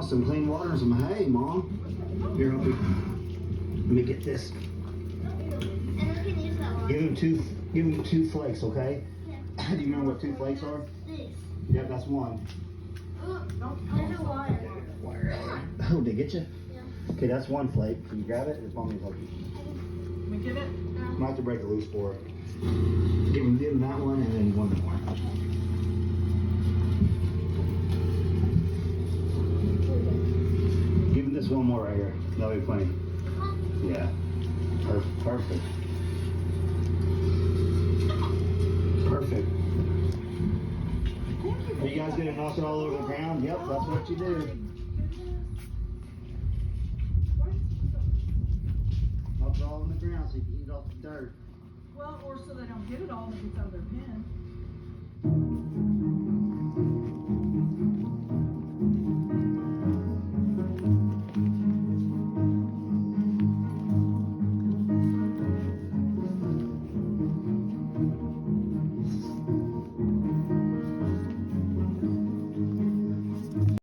want some clean water and some hay, Mom. Here, let me get this. And we can use that one. Give him two flakes, okay? Yeah. Do you remember what 2 flakes are? This. Yep, that's one. There's a wire. Oh, did it get you? Yeah. Okay, that's 1 flake. Can you grab it? It's Mommy's lucky. We get it? Might have to break it loose for it. Give him that one and then 1 more. Give him this 1 more right here. That'll be plenty. Yeah. Perfect. Perfect. Are you guys gonna knock it all over the ground? Yep, that's what you do. Knock it all on the ground so you can eat off the dirt. Well, or so they don't get it all if it's out of their pen.